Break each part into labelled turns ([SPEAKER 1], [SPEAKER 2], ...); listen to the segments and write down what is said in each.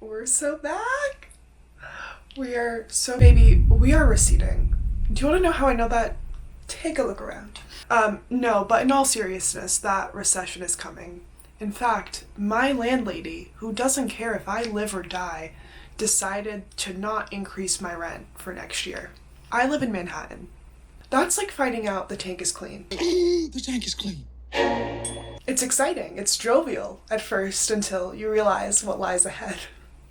[SPEAKER 1] We're so back. We are receding. Do you want to know how I know that? Take a look around. No, but in all seriousness, that recession is coming. In fact, my landlady, who doesn't care if I live or die, decided to not increase my rent for next year. I live in Manhattan. That's like finding out the tank is clean.
[SPEAKER 2] The tank is clean.
[SPEAKER 1] It's exciting. It's jovial at first until you realize what lies ahead.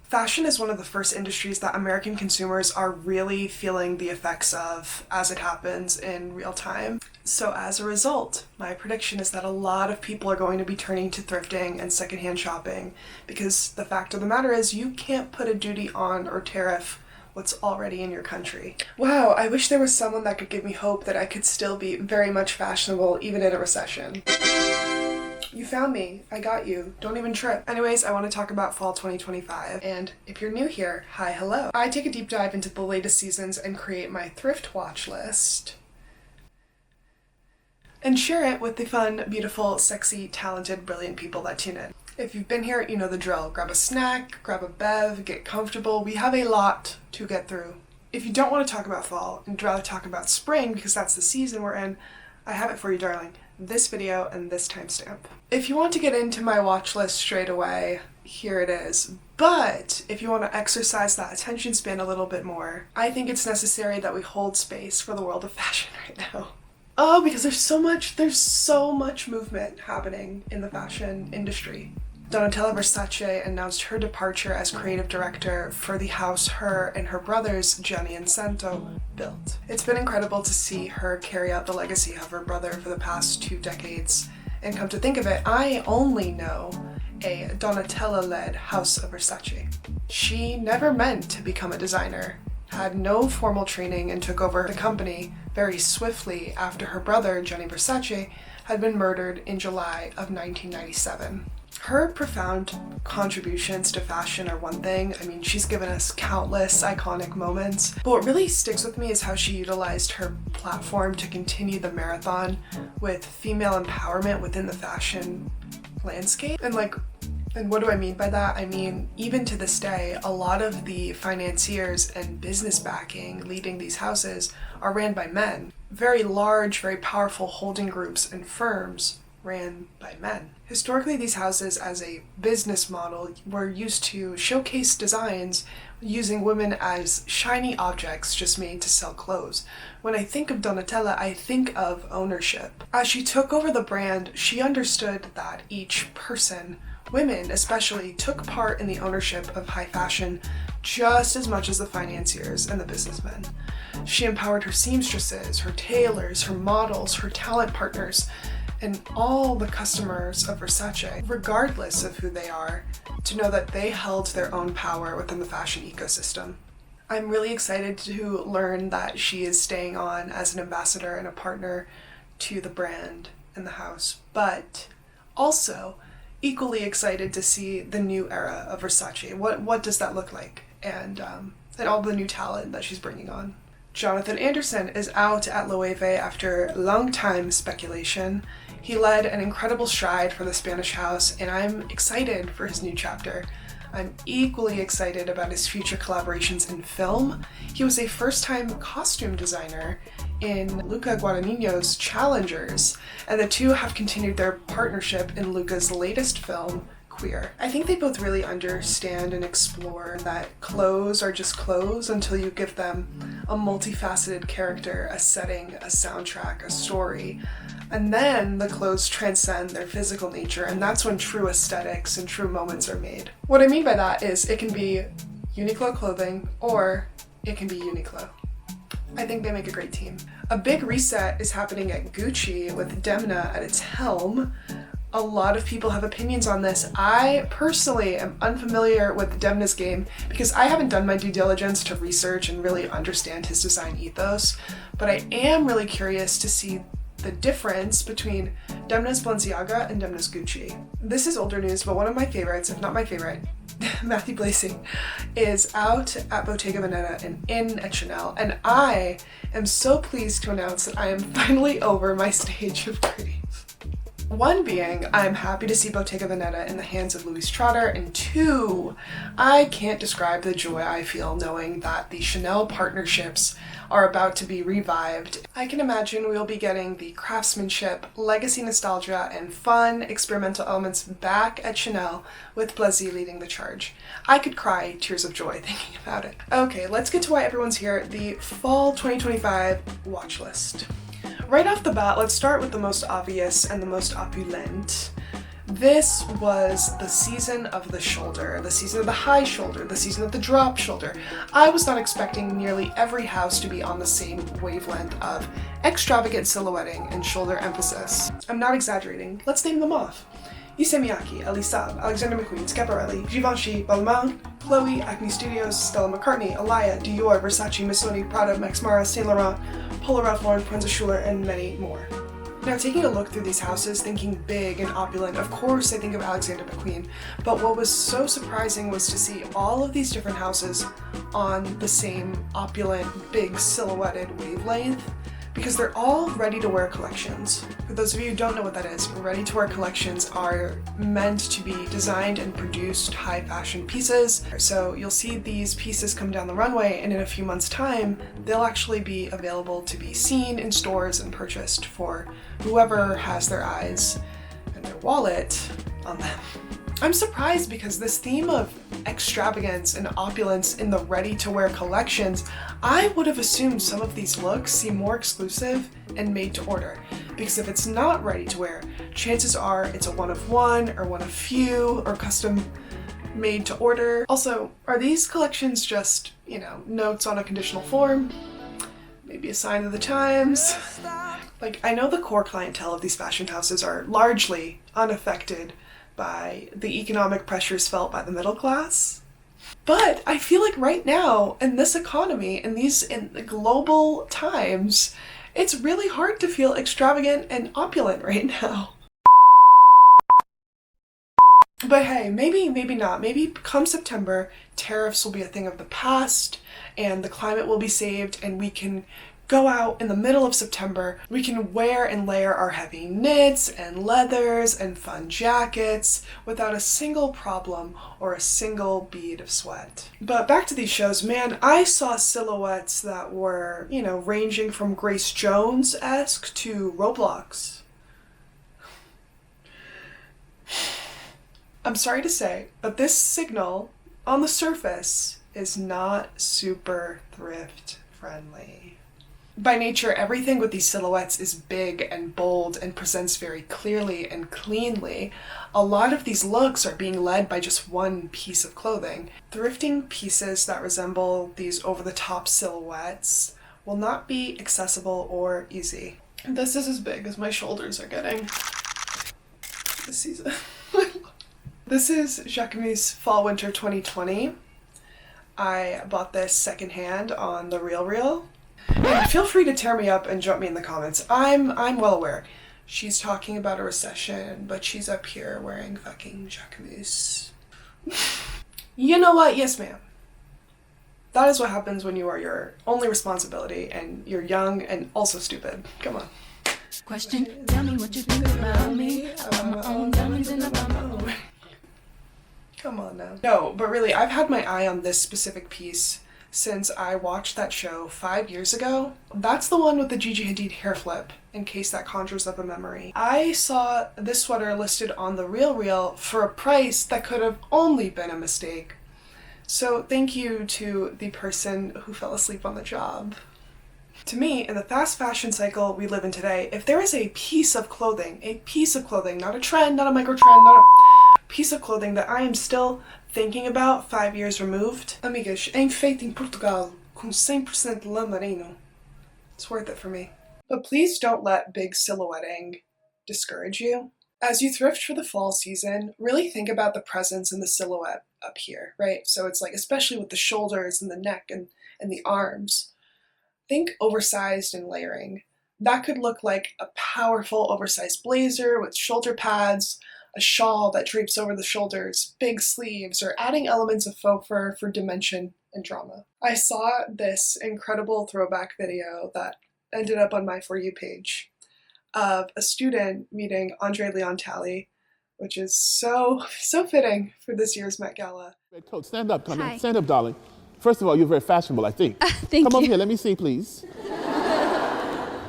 [SPEAKER 1] Fashion is one of the first industries that American consumers are really feeling the effects of as it happens in real time. So as a result, my prediction is that a lot of people are going to be turning to thrifting and secondhand shopping because the fact of the matter is you can't put a duty on or tariff what's already in your country. Wow, I wish there was someone that could give me hope that I could still be very much fashionable even in a recession. You found me. I got you. Don't even trip. Anyways, I want to talk about fall 2025. And if you're new here, hi, hello. I take a deep dive into the latest seasons and create my thrift watch list and share it with the fun, beautiful, sexy, talented, brilliant people that tune in. If you've been here, you know the drill. Grab a snack, grab a bev, get comfortable. We have a lot to get through. If you don't want to talk about fall and rather talk about spring because that's the season we're in, I have it for you, darling. This video and this timestamp. If you want to get into my watch list straight away, here it is. But if you want to exercise that attention span a little bit more, I think it's necessary that we hold space for the world of fashion right now. Oh, because there's so much movement happening in the fashion industry. Donatella Versace announced her departure as creative director for the house her and her brothers, Gianni and Santo, built. It's been incredible to see her carry out the legacy of her brother for the past 2 decades. And come to think of it, I only know a Donatella-led House of Versace. She never meant to become a designer, had no formal training, and took over the company very swiftly after her brother, Gianni Versace, had been murdered in July of 1997. Her profound contributions to fashion are one thing. I mean, she's given us countless iconic moments. But what really sticks with me is how she utilized her platform to continue the marathon with female empowerment within the fashion landscape. And what do I mean by that? I mean, even to this day, a lot of the financiers and business backing leading these houses are ran by men. Very large, very powerful holding groups and firms ran by men. Historically, these houses as a business model were used to showcase designs using women as shiny objects just made to sell clothes. When I think of Donatella, I think of ownership. As she took over the brand, she understood that each person, women especially, took part in the ownership of high fashion just as much as the financiers and the businessmen. She empowered her seamstresses, her tailors, her models, her talent partners, and all the customers of Versace, regardless of who they are, to know that they held their own power within the fashion ecosystem. I'm really excited to learn that she is staying on as an ambassador and a partner to the brand and the house, but also equally excited to see the new era of Versace. What does that look like? And all the new talent that she's bringing on. Jonathan Anderson is out at Loewe after long time speculation. He led an incredible stride for the Spanish house, and I'm excited for his new chapter. I'm equally excited about his future collaborations in film. He was a first-time costume designer in Luca Guadagnino's Challengers, and the two have continued their partnership in Luca's latest film, Queer. I think they both really understand and explore that clothes are just clothes until you give them a multifaceted character, a setting, a soundtrack, a story. And then the clothes transcend their physical nature, and that's when true aesthetics and true moments are made. What I mean by that is it can be Uniqlo clothing or it can be Uniqlo. I think they make a great team. A big reset is happening at Gucci with Demna at its helm. A lot of people have opinions on this. I personally am unfamiliar with Demna's game because I haven't done my due diligence to research and really understand his design ethos, but I am really curious to see the difference between Demna's Balenciaga and Demna's Gucci. This is older news, but one of my favorites, if not my favorite, Mathieu Blazy, is out at Bottega Veneta and in at Chanel, and I am so pleased to announce that I am finally over my stage of grief. One being, I'm happy to see Bottega Veneta in the hands of Louis Trotter, and two, I can't describe the joy I feel knowing that the Chanel partnerships are about to be revived. I can imagine we'll be getting the craftsmanship, legacy nostalgia, and fun experimental elements back at Chanel with Blazy leading the charge. I could cry tears of joy thinking about it. Okay, let's get to why everyone's here, the fall 2025 watch list. Right off the bat, let's start with the most obvious and the most opulent. This was the season of the shoulder, the season of the high shoulder, the season of the drop shoulder. I was not expecting nearly every house to be on the same wavelength of extravagant silhouetting and shoulder emphasis. I'm not exaggerating. Let's name them off. Issey Miyake, Elisab, Alexander McQueen, Schiaparelli, Givenchy, Balmain, Loewe, Acne Studios, Stella McCartney, Alaïa, Dior, Versace, Missoni, Prada, Max Mara, Saint Laurent, Polo Ralph Lauren, Prince Schuler, and many more. Now, taking a look through these houses, thinking big and opulent, of course I think of Alexander McQueen, but what was so surprising was to see all of these different houses on the same opulent, big silhouetted wavelength, because they're all ready-to-wear collections. For those of you who don't know what that is, ready-to-wear collections are meant to be designed and produced high fashion pieces. So you'll see these pieces come down the runway, and in a few months' time, they'll actually be available to be seen in stores and purchased for whoever has their eyes and their wallet on them. I'm surprised because this theme of extravagance and opulence in the ready-to-wear collections, I would have assumed some of these looks seem more exclusive and made to order. Because if it's not ready-to-wear, chances are it's a one of one or one of few or custom made to order. Also, are these collections just, notes on a conditional form? Maybe a sign of the times? Like, I know the core clientele of these fashion houses are largely unaffected by the economic pressures felt by the middle class. But I feel like right now, in this economy, in the global times, it's really hard to feel extravagant and opulent right now. But hey, maybe not. Maybe come September, tariffs will be a thing of the past, and the climate will be saved, and we can go out in the middle of September. We can wear and layer our heavy knits and leathers and fun jackets without a single problem or a single bead of sweat. But back to these shows, man, I saw silhouettes that were, ranging from Grace Jones-esque to Roblox. I'm sorry to say, but this signal on the surface is not super thrift friendly. By nature, everything with these silhouettes is big and bold and presents very clearly and cleanly. A lot of these looks are being led by just one piece of clothing. Thrifting pieces that resemble these over-the-top silhouettes will not be accessible or easy. This is as big as my shoulders are getting this season. This is Jacquemus Fall Winter 2020. I bought this secondhand on The RealReal. And feel free to tear me up and jump me in the comments. I'm well aware. She's talking about a recession, but she's up here wearing fucking Jacquemus. You know what? Yes, ma'am. That is what happens when you are your only responsibility and you're young and also stupid. Come on.
[SPEAKER 2] Question, tell me what you think about me. I want my own diamonds and I want my own.
[SPEAKER 1] Come on now. No, but really, I've had my eye on this specific piece since I watched that show 5 years ago. That's the one with the Gigi Hadid hair flip, in case that conjures up a memory. I saw this sweater listed on The RealReal for a price that could have only been a mistake. So thank you to the person who fell asleep on the job. To me, in the fast fashion cycle we live in today, if there is a piece of clothing, not a trend, not a micro trend, not a piece of clothing that I am still thinking about 5 years removed. Amigas, em feito em Portugal, com 100% lã merino. It's worth it for me. But please don't let big silhouetting discourage you. As you thrift for the fall season, really think about the presence and the silhouette up here, right? So it's like, especially with the shoulders and the neck and the arms. Think oversized and layering. That could look like a powerful oversized blazer with shoulder pads, a shawl that drapes over the shoulders, big sleeves, or adding elements of faux fur for dimension and drama. I saw this incredible throwback video that ended up on my For You page of a student meeting Andre Leon Talley, which is so fitting for this year's Met Gala.
[SPEAKER 3] Coach, stand up, come
[SPEAKER 2] Hi.
[SPEAKER 3] in. Stand up, darling. First of all, you're very fashionable, I think.
[SPEAKER 2] Thank
[SPEAKER 3] Come over
[SPEAKER 2] you.
[SPEAKER 3] here, let me see, please.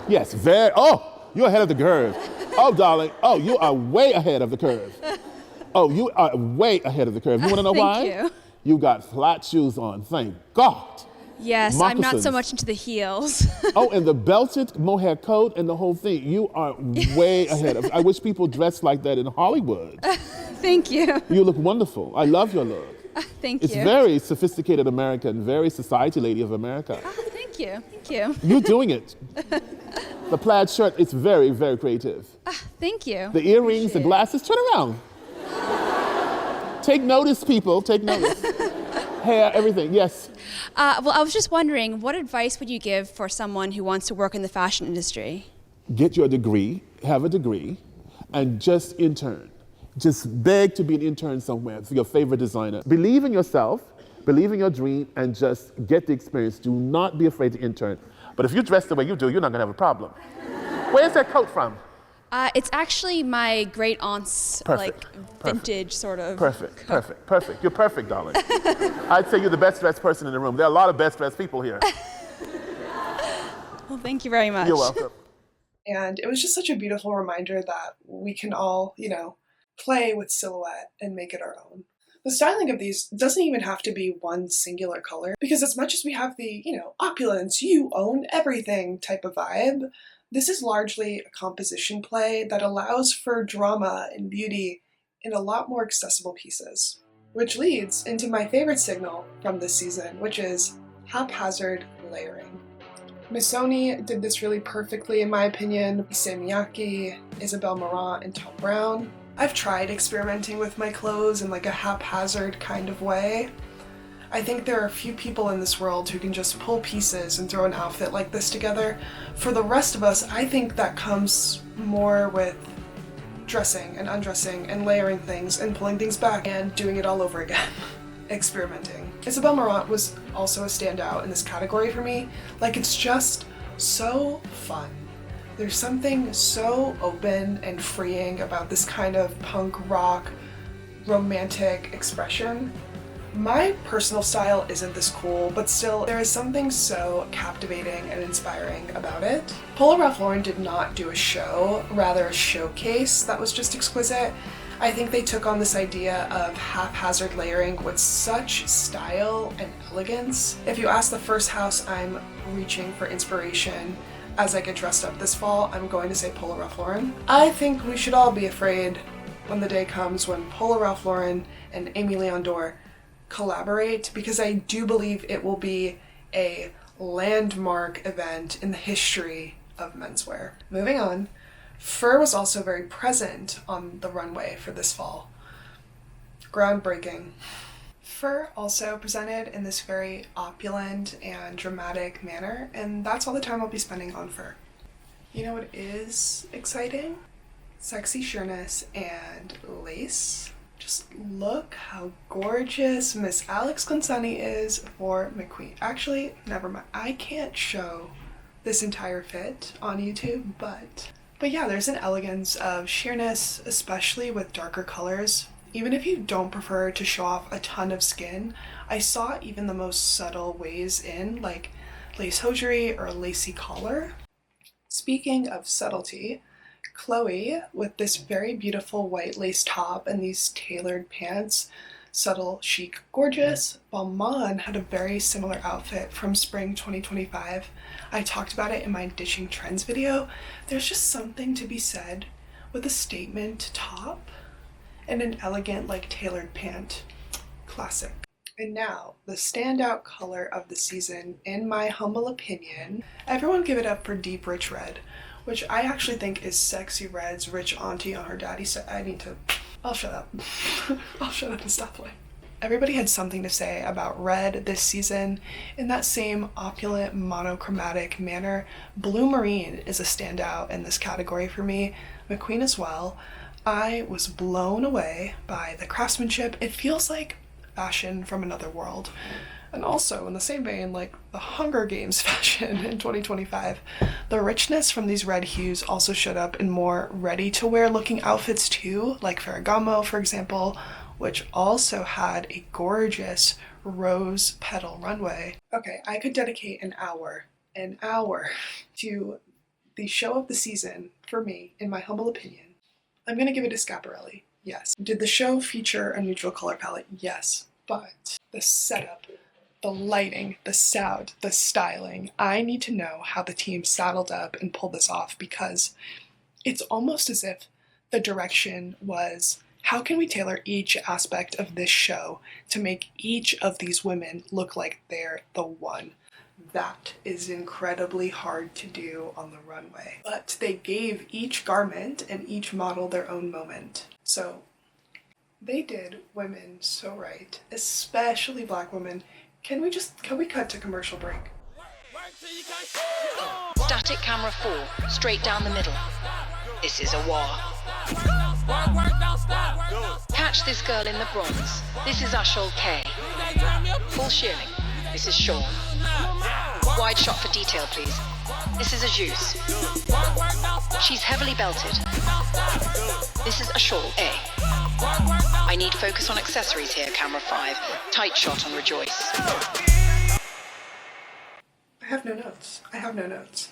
[SPEAKER 3] Yes, you're ahead of the curve. Oh, darling, you are way ahead of the curve. Oh, you are way ahead of the curve. You want to know why?
[SPEAKER 2] Thank you.
[SPEAKER 3] You got flat shoes on, thank God.
[SPEAKER 2] Yes, I'm not so
[SPEAKER 3] Moccasins.
[SPEAKER 2] much into the heels.
[SPEAKER 3] Oh, and the belted mohair coat and the whole thing. You are way ahead of. I wish people dressed like that in Hollywood.
[SPEAKER 2] Thank you.
[SPEAKER 3] You look wonderful. I love your look.
[SPEAKER 2] Thank
[SPEAKER 3] It's
[SPEAKER 2] you.
[SPEAKER 3] very sophisticated American, very society lady of America.
[SPEAKER 2] Oh, thank you. Thank you.
[SPEAKER 3] You're doing it. The plaid shirt, it's very, very creative.
[SPEAKER 2] Thank you.
[SPEAKER 3] The earrings, the glasses, turn around. Take notice, people, take notice. Hair, everything, yes.
[SPEAKER 2] Well, I was just wondering, what advice would you give for someone who wants to work in the fashion industry?
[SPEAKER 3] Get your degree, have a degree, and just intern. Just beg to be an intern somewhere for your favorite designer. Believe in yourself, believe in your dream, and just get the experience. Do not be afraid to intern. But if you dress the way you do, you're not gonna have a problem. Where's that coat from?
[SPEAKER 2] It's actually my great aunt's
[SPEAKER 3] Perfect.
[SPEAKER 2] vintage sort of.
[SPEAKER 3] Perfect. You're perfect, darling. I'd say you're the best dressed person in the room. There are a lot of best dressed people here.
[SPEAKER 2] Well, thank you very much.
[SPEAKER 3] You're welcome.
[SPEAKER 1] And it was just such a beautiful reminder that we can all, play with silhouette and make it our own. The styling of these doesn't even have to be one singular color, because as much as we have the, opulence, you own everything type of vibe, this is largely a composition play that allows for drama and beauty in a lot more accessible pieces. Which leads into my favorite signal from this season, which is haphazard layering. Missoni did this really perfectly in my opinion. Issey Miyake, Isabelle Marant, and Tom Brown. I've tried experimenting with my clothes in like a haphazard kind of way. I think there are a few people in this world who can just pull pieces and throw an outfit like this together. For the rest of us, I think that comes more with dressing and undressing and layering things and pulling things back and doing it all over again. Experimenting. Isabelle Marant was also a standout in this category for me. Like, it's just so fun. There's something so open and freeing about this kind of punk rock romantic expression. My personal style isn't this cool, but still there is something so captivating and inspiring about it. Polo Ralph Lauren did not do a show, rather a showcase that was just exquisite. I think they took on this idea of haphazard layering with such style and elegance. If you ask the first house I'm reaching for inspiration as I get dressed up this fall, I'm going to say Polo Ralph Lauren. I think we should all be afraid when the day comes when Polo Ralph Lauren and Amy Leondor collaborate, because I do believe it will be a landmark event in the history of menswear. Moving on, fur was also very present on the runway for this fall. Groundbreaking. Fur also presented in this very opulent and dramatic manner, and that's all the time I'll be spending on fur. You know what is exciting? Sexy sheerness and lace. Just look how gorgeous Miss Alex Consani is for McQueen. Actually, never mind. I can't show this entire fit on YouTube, but yeah, there's an elegance of sheerness, especially with darker colors. Even if you don't prefer to show off a ton of skin, I saw even the most subtle ways in, like lace hosiery or a lacy collar. Speaking of subtlety, Chloe, with this very beautiful white lace top and these tailored pants, subtle, chic, gorgeous. Balmain had a very similar outfit from spring 2025. I talked about it in my Ditching Trends video. There's just something to be said with a statement top and an elegant, tailored pant. Classic. And now, the standout color of the season, in my humble opinion. Everyone give it up for Deep Rich Red, which I actually think is Sexy Red's rich auntie on her daddy's side. I'll shut up. I'll shut up and stop playing. Everybody had something to say about red this season. In that same opulent, monochromatic manner, Blue Marine is a standout in this category for me. McQueen as well. I was blown away by the craftsmanship. It feels like fashion from another world. And also, in the same vein, like the Hunger Games fashion in 2025, the richness from these red hues also showed up in more ready-to-wear looking outfits too, like Ferragamo, for example, which also had a gorgeous rose petal runway. Okay, I could dedicate an hour to the show of the season for me, in my humble opinion. I'm gonna give it a Schiaparelli, yes. Did the show feature a neutral color palette? Yes. But the setup, the lighting, the sound, the styling, I need to know how the team saddled up and pulled this off, because it's almost as if the direction was, how can we tailor each aspect of this show to make each of these women look like they're the one? That is incredibly hard to do on the runway. But they gave each garment and each model their own moment. So they did women so right, especially Black women. Can we cut to commercial break?
[SPEAKER 4] Static camera 4, straight down the middle. This is a war. Catch this girl in the bronze. This is Ashol K. Full shearling. This is Sean. Wide shot for detail, please. This is a juice. She's heavily belted. This is Ashol A. I need focus on accessories here, camera 5. Tight shot on Rejoice.
[SPEAKER 1] I have no notes.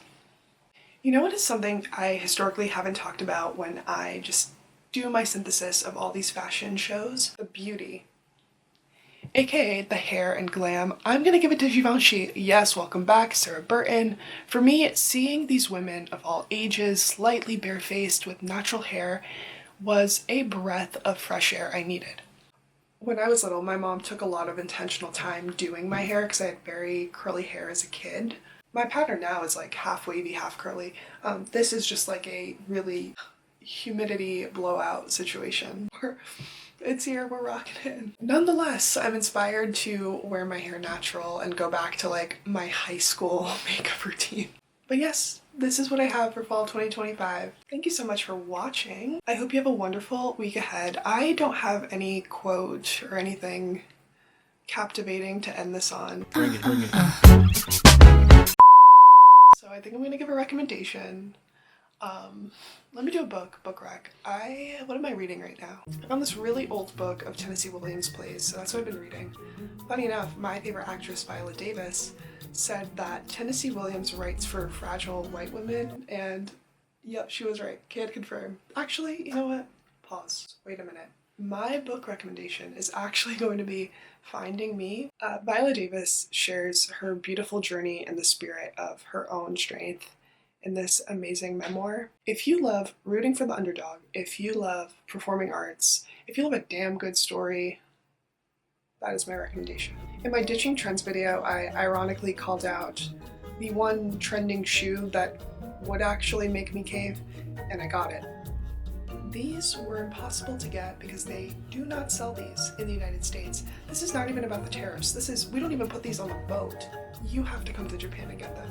[SPEAKER 1] You know what is something I historically haven't talked about when I just do my synthesis of all these fashion shows? The beauty. AKA the hair and glam. I'm gonna give it to Givenchy. Yes, welcome back, Sarah Burton. For me, seeing these women of all ages, slightly barefaced with natural hair, was a breath of fresh air I needed. When I was little, my mom took a lot of intentional time doing my hair because I had very curly hair as a kid. My pattern now is like half wavy, half curly. This is just like a really humidity blowout situation. It's here, we're rocking it. Nonetheless, I'm inspired to wear my hair natural and go back to like my high school makeup routine. But yes, this is what I have for fall 2025. Thank you so much for watching. I hope you have a wonderful week ahead. I don't have any quote or anything captivating to end this on.
[SPEAKER 5] Bring it.
[SPEAKER 1] So I think I'm gonna give a recommendation. Let me do a book rec. What am I reading right now? I found this really old book of Tennessee Williams plays, so that's what I've been reading. Funny enough, my favorite actress, Viola Davis, said that Tennessee Williams writes for fragile white women, and yep, she was right. Can't confirm. Actually, you know what? Pause. Wait a minute. My book recommendation is actually going to be Finding Me. Viola Davis shares her beautiful journey in the spirit of her own strength in this amazing memoir. If you love rooting for the underdog, if you love performing arts, if you love a damn good story, that is my recommendation. In my Ditching Trends video, I ironically called out the one trending shoe that would actually make me cave, and I got it. These were impossible to get because they do not sell these in the United States. This is not even about the tariffs. We don't even put these on the boat. You have to come to Japan and get them.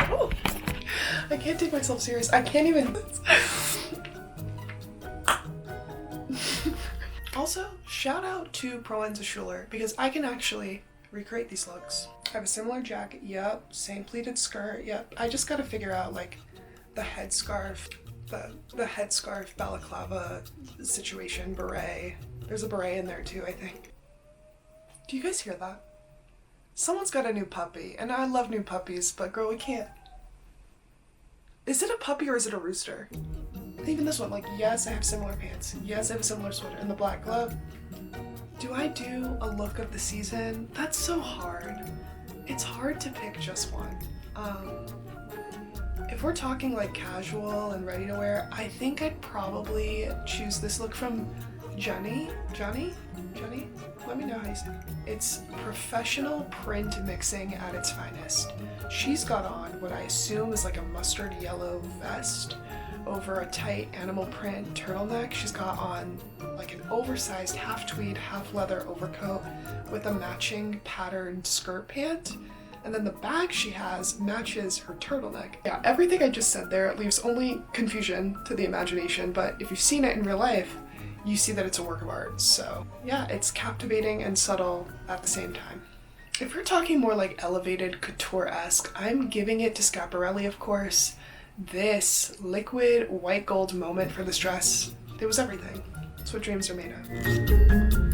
[SPEAKER 1] Oh, I can't take myself serious. I can't even. Also, shout out to Proenza Schuler because I can actually recreate these looks. I have a similar jacket, yep, same pleated skirt, yep. I just gotta figure out like the headscarf, the headscarf balaclava situation, beret. There's a beret in there too, I think. Do you guys hear that? Someone's got a new puppy, and I love new puppies, but girl, we can't. Is it a puppy or is it a rooster? Even this one, like, yes, I have similar pants. Yes, I have a similar sweater and the black glove. Do I do a look of the season? That's so hard. It's hard to pick just one. If we're talking like casual and ready to wear, I think I'd probably choose this look from Johnny? Let me know how you say it. It's professional print mixing at its finest. She's got on what I assume is like a mustard yellow vest over a tight animal print turtleneck. She's got on like an oversized half tweed, half leather overcoat with a matching patterned skirt pant. And then the bag she has matches her turtleneck. Yeah, everything I just said there leaves only confusion to the imagination, but if you've seen it in real life, you see that it's a work of art. So yeah, it's captivating and subtle at the same time. If we're talking more like elevated couture-esque, I'm giving it to Schiaparelli, of course. This liquid white gold moment for this dress, it was everything. It's what dreams are made of.